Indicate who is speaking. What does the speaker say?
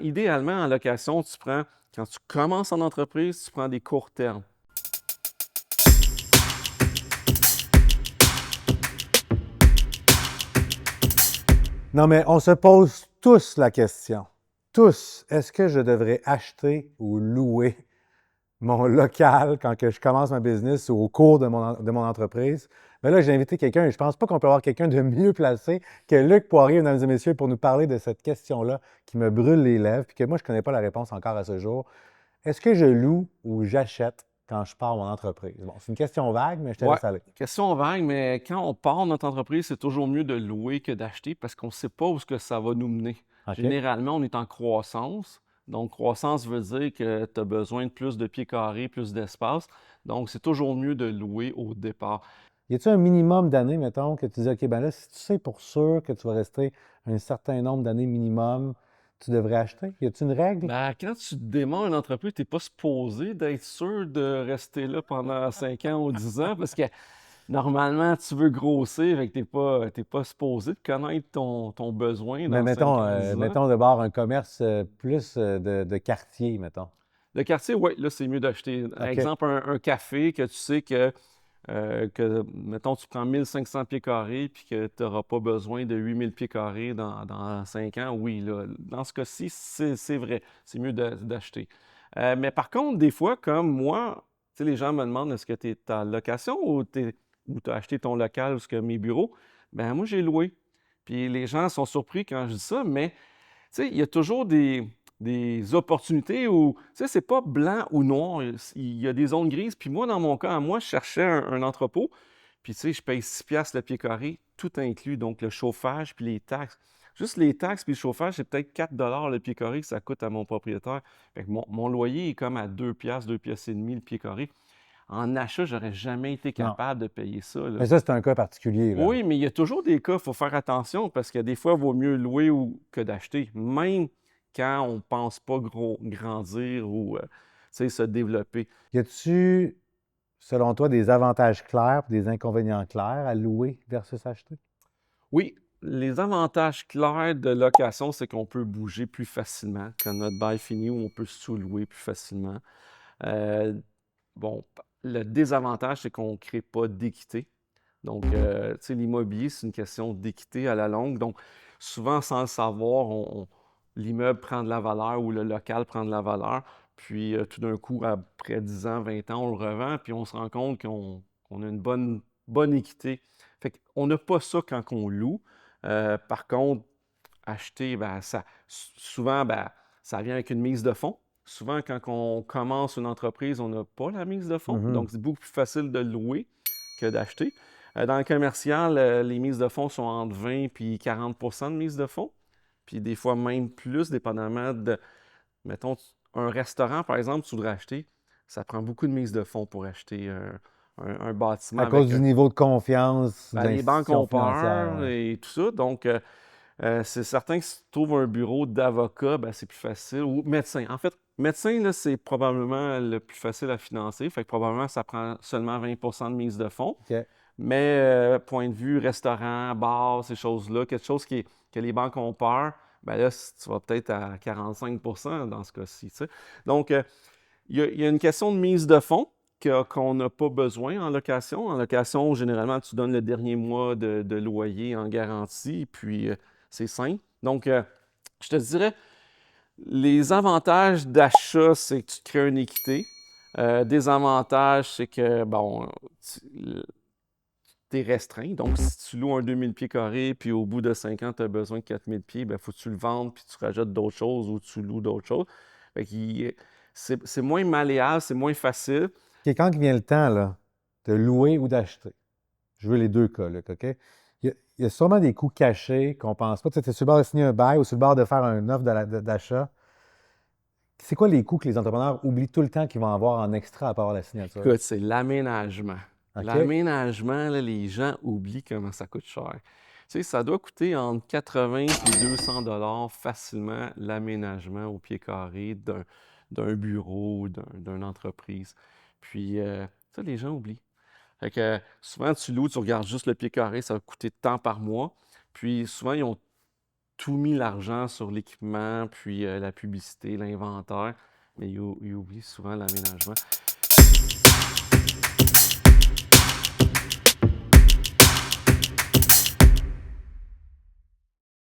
Speaker 1: Idéalement, en location, quand tu commences en entreprise, tu prends des courts termes.
Speaker 2: Non, mais on se pose tous la question. Tous, est-ce que je devrais acheter ou louer mon local quand que je commence ma business ou au cours de mon entreprise? Mais là, j'ai invité quelqu'un et je pense pas qu'on peut avoir quelqu'un de mieux placé que Luc Poirier, mesdames et messieurs, pour nous parler de cette question-là qui me brûle les lèvres puis que moi, je connais pas la réponse encore à ce jour. Est-ce que je loue ou j'achète quand je pars mon entreprise? Bon, c'est une question vague, mais je te
Speaker 1: Ouais,
Speaker 2: laisse aller.
Speaker 1: question vague, mais quand on part notre entreprise, c'est toujours mieux de louer que d'acheter parce qu'on ne sait pas où ce que ça va nous mener.
Speaker 2: OK?
Speaker 1: Généralement, on est en croissance. Donc, croissance veut dire que tu as besoin de plus de pieds carrés, plus d'espace. Donc, c'est toujours mieux de louer au départ.
Speaker 2: Y a-t-il un minimum d'années, mettons, que tu dis, OK, ben là, si tu sais pour sûr que tu vas rester un certain nombre d'années minimum, tu devrais acheter? Y a-t-il une règle?
Speaker 1: Ben, quand tu démarres une entreprise, tu n'es pas supposé d'être sûr de rester là pendant 5 ans ou 10 ans parce que normalement, tu veux grossir, fait que t'es pas supposé de connaître ton besoin
Speaker 2: Mais
Speaker 1: dans 5
Speaker 2: mettons,
Speaker 1: ans, 10 ans.
Speaker 2: mettons de bord un commerce plus de quartier, mettons.
Speaker 1: Le quartier, oui, là, c'est mieux d'acheter. Par
Speaker 2: OK.
Speaker 1: exemple, un café que tu sais mettons, tu prends 1500 pieds carrés puis que tu n'auras pas besoin de 8000 pieds carrés dans 5 ans. Oui, là, dans ce cas-ci, c'est vrai. C'est mieux d'acheter. Mais par contre, des fois, comme moi, tu sais, les gens me demandent est-ce que tu es en location ou tu as acheté ton local ou ce que mes bureaux? Ben moi, j'ai loué. Puis les gens sont surpris quand je dis ça, mais tu sais, il y a toujours des opportunités où, tu sais, c'est pas blanc ou noir, il y a des zones grises. Puis moi, dans mon cas, moi, je cherchais un entrepôt, puis tu sais, je paye 6 piastres le pied carré, tout inclus, donc le chauffage puis les taxes. Juste les taxes puis le chauffage, c'est peut-être 4 le pied carré que ça coûte à mon propriétaire. Fait que mon loyer est comme à 2 piastres, 2 piastres et demi le pied carré. En achat, j'aurais jamais été
Speaker 2: Non.
Speaker 1: capable de payer ça, là.
Speaker 2: Mais ça, c'est un cas particulier, là.
Speaker 1: Oui, mais il y a toujours des cas, il faut faire attention parce que des fois, il vaut mieux louer que d'acheter, même quand on ne pense pas grandir ou tu sais, se développer.
Speaker 2: Y a-tu, selon toi, des avantages clairs et des inconvénients clairs à louer versus acheter?
Speaker 1: Oui, les avantages clairs de location, c'est qu'on peut bouger plus facilement. Quand notre bail finit, on peut sous-louer plus facilement. Euh, bon, le désavantage, c'est qu'on ne crée pas d'équité. Donc, tu sais, l'immobilier, c'est une question d'équité à la longue. Donc, souvent, sans le savoir, l'immeuble prend de la valeur ou le local prend de la valeur. Puis, tout d'un coup, après 10 ans, 20 ans, on le revend, puis on se rend compte qu'on a une bonne équité. Fait qu'on n'a pas ça quand on loue. Par contre, acheter, ben, souvent, ben, ça vient avec une mise de fonds. Souvent, quand on commence une entreprise, on n'a pas la mise de fonds.
Speaker 2: Mhm.
Speaker 1: Donc, c'est beaucoup plus facile de louer que d'acheter. Dans le commercial, les mises de fonds sont entre 20 et 40 de mise de fonds. Puis des fois même plus, dépendamment de, mettons, un restaurant, par exemple, tu voudrais acheter, ça prend beaucoup de mise de fonds pour acheter un bâtiment
Speaker 2: À cause
Speaker 1: avec
Speaker 2: du niveau de confiance
Speaker 1: ben, les banques
Speaker 2: d'institutions
Speaker 1: ont
Speaker 2: financières,
Speaker 1: peur
Speaker 2: oui.
Speaker 1: et tout ça. Donc, c'est certain que si tu trouves un bureau d'avocat, ben, c'est plus facile. Ou médecin. En fait, médecin, là, c'est probablement le plus facile à financer. Fait que probablement, ça prend seulement 20 de mise de fonds.
Speaker 2: OK.
Speaker 1: Mais point de vue restaurant, bar, ces choses-là, quelque chose que les banques ont peur, ben là, tu vas peut-être à 45 dans ce cas-ci. Tu sais. Donc, il y a une question de mise de fonds qu'on n'a pas besoin en location. En location, généralement, tu donnes le dernier mois de loyer en garantie, puis c'est simple. Donc, je te dirais, les avantages d'achat, c'est que tu crées une équité. Désavantages, c'est que, bon, tu es restreint. Donc, si tu loues un 2000 pieds carrés, puis au bout de 5 ans, tu as besoin de 4000 pieds, il faut que tu le vendes, puis tu rajoutes d'autres choses ou tu loues d'autres choses. Fait qu'il- c'est moins malléable, c'est moins facile.
Speaker 2: OK, quand vient le temps, là, de louer ou d'acheter, je veux les deux cas, là, OK? Il y a sûrement des coûts cachés qu'on pense pas. Tu sais, es sur le bord de signer un bail ou sur le bord de faire une offre d'achat. C'est quoi les coûts que les entrepreneurs oublient tout le temps qu'ils vont avoir en extra à part la signature?
Speaker 1: Écoute, c'est l'aménagement.
Speaker 2: OK?
Speaker 1: L'aménagement, là, les gens oublient comment ça coûte cher. Tu sais, ça doit coûter entre 80 et 200 facilement l'aménagement au pied carré d'un bureau, d'une entreprise. Puis, ça, les gens oublient. Fait que souvent, tu loues, tu regardes juste le pied carré, ça va coûter tant par mois. Puis souvent, ils ont tout mis l'argent sur l'équipement, puis la publicité, l'inventaire, mais ils oublient souvent l'aménagement.